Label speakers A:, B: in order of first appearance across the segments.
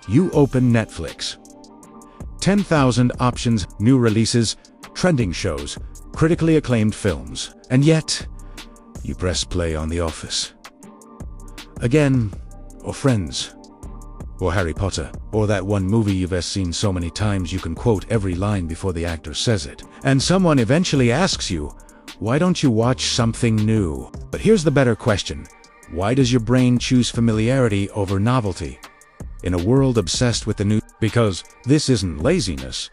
A: You open Netflix. 10,000 options, new releases, trending shows, critically acclaimed films, and yet, you press play on The Office. Again, or Friends, or Harry Potter, or that one movie you've seen so many times you can quote every line before the actor says it. And someone eventually asks you, why don't you watch something new? But here's the better question. Why does your brain choose familiarity over novelty? In a world obsessed with the new, because this isn't laziness,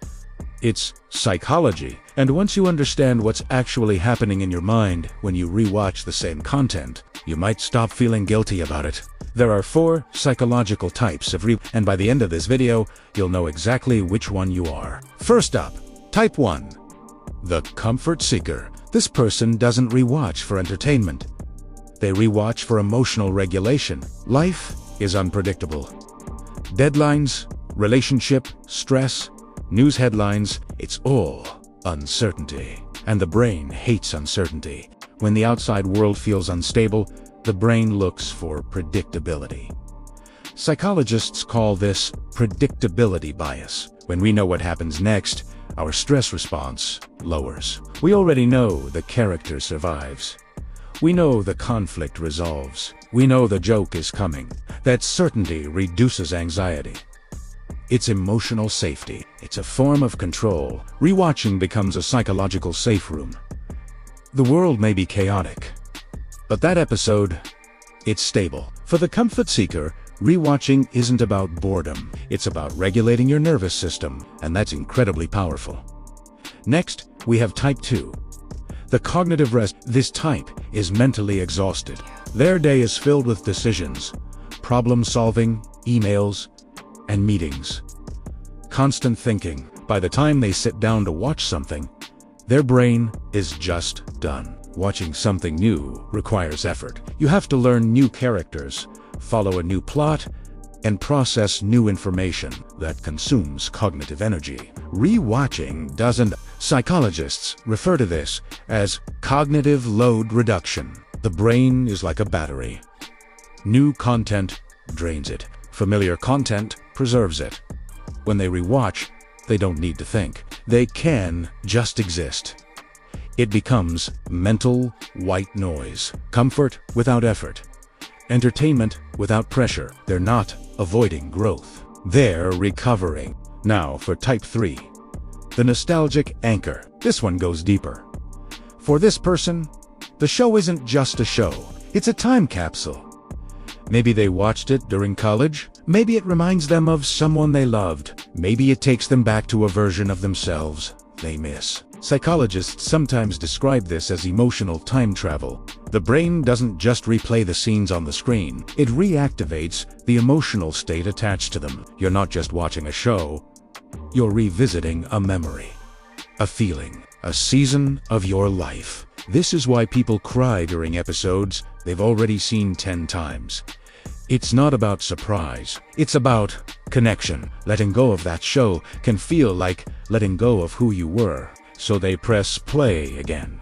A: it's psychology. And once you understand what's actually happening in your mind when you rewatch the same content, you might stop feeling guilty about it. There are 4 psychological types of and by the end of this video, you'll know exactly which one you are. First up, type 1. The comfort seeker. This person doesn't rewatch for entertainment. They rewatch for emotional regulation. Life is unpredictable. Deadlines, relationship, stress, news headlines, it's all uncertainty. And the brain hates uncertainty. When the outside world feels unstable, the brain looks for predictability. Psychologists call this predictability bias. When we know what happens next, our stress response lowers. We already know the character survives. We know the conflict resolves. We know the joke is coming. That certainty reduces anxiety. It's emotional safety. It's a form of control. Rewatching becomes a psychological safe room. The world may be chaotic, but that episode, it's stable. For the comfort seeker, rewatching isn't about boredom. It's about regulating your nervous system, and that's incredibly powerful. Next, we have type 2. The cognitive rest. This type is mentally exhausted. Their day is filled with decisions, problem solving, emails, and meetings. Constant thinking. By the time they sit down to watch something, their brain is just done. Watching something new requires effort. You have to learn new characters, follow a new plot, and process new information that consumes cognitive energy. Rewatching doesn't. Psychologists refer to this as cognitive load reduction. The brain is like a battery. New content drains it. Familiar content preserves it. When they rewatch, they don't need to think. They can just exist. It becomes mental white noise. Comfort without effort. Entertainment without pressure. They're not avoiding growth. They're recovering. Now for type 3. The nostalgic anchor. This one goes deeper. For this person, the show isn't just a show. It's a time capsule. Maybe they watched it during college. Maybe it reminds them of someone they loved. Maybe it takes them back to a version of themselves they miss. Psychologists sometimes describe this as emotional time travel. The brain doesn't just replay the scenes on the screen. It reactivates the emotional state attached to them. You're not just watching a show. You're revisiting a memory, a feeling, a season of your life. This is why people cry during episodes they've already seen 10 times. It's not about surprise. It's about connection. Letting go of that show can feel like letting go of who you were. So they press play again.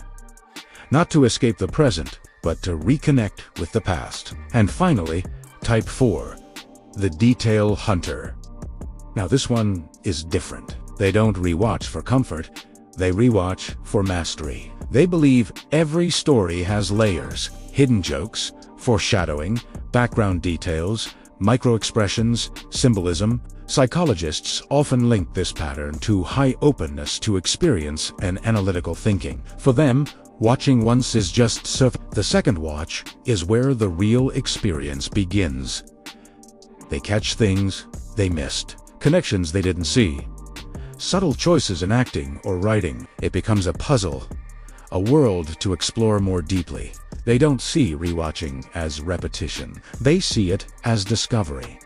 A: Not to escape the present, but to reconnect with the past. And finally, type 4, the detail hunter. Now this one is different. They don't rewatch for comfort. They rewatch for mastery. They believe every story has layers, hidden jokes, foreshadowing, background details, micro-expressions, symbolism. Psychologists often link this pattern to high openness to experience and analytical thinking. For them, watching once is just surface. The second watch is where the real experience begins. They catch things they missed, connections they didn't see, subtle choices in acting or writing. It becomes a puzzle, a world to explore more deeply. They don't see rewatching as repetition. They see it as discovery.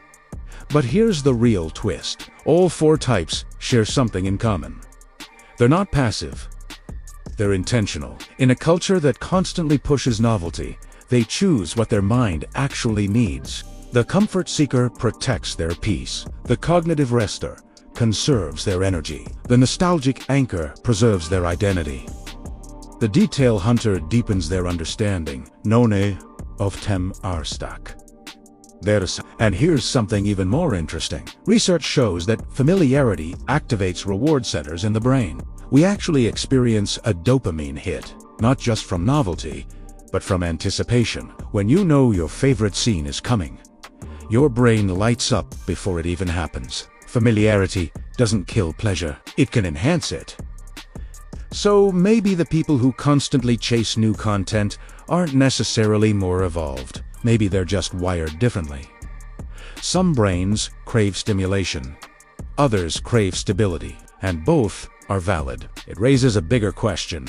A: But here's the real twist. All 4 types share something in common. They're not passive. They're intentional. In a culture that constantly pushes novelty, they choose what their mind actually needs. The comfort seeker protects their peace. The cognitive rester conserves their energy. The nostalgic anchor preserves their identity. The detail hunter deepens their understanding. None of tem arstak. And here's something even more interesting. Research shows that familiarity activates reward centers in the brain. We actually experience a dopamine hit, not just from novelty, but from anticipation. When you know your favorite scene is coming, your brain lights up before it even happens. Familiarity doesn't kill pleasure, it can enhance it. So maybe the people who constantly chase new content aren't necessarily more evolved. Maybe they're just wired differently. Some brains crave stimulation, others crave stability, and both are valid. It raises a bigger question.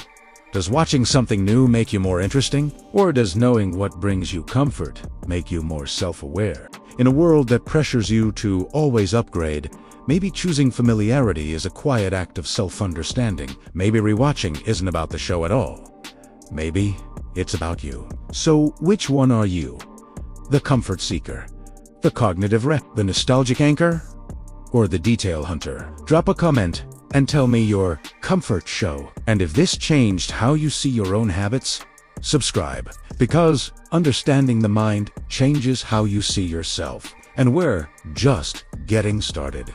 A: Does watching something new make you more interesting? Or does knowing what brings you comfort make you more self-aware? In a world that pressures you to always upgrade, maybe choosing familiarity is a quiet act of self-understanding. Maybe rewatching isn't about the show at all. Maybe it's about you. So which one are you? The comfort seeker, the cognitive the nostalgic anchor, or the detail hunter? Drop a comment and tell me your comfort show. And if this changed how you see your own habits, subscribe. Because understanding the mind changes how you see yourself. And we're just getting started.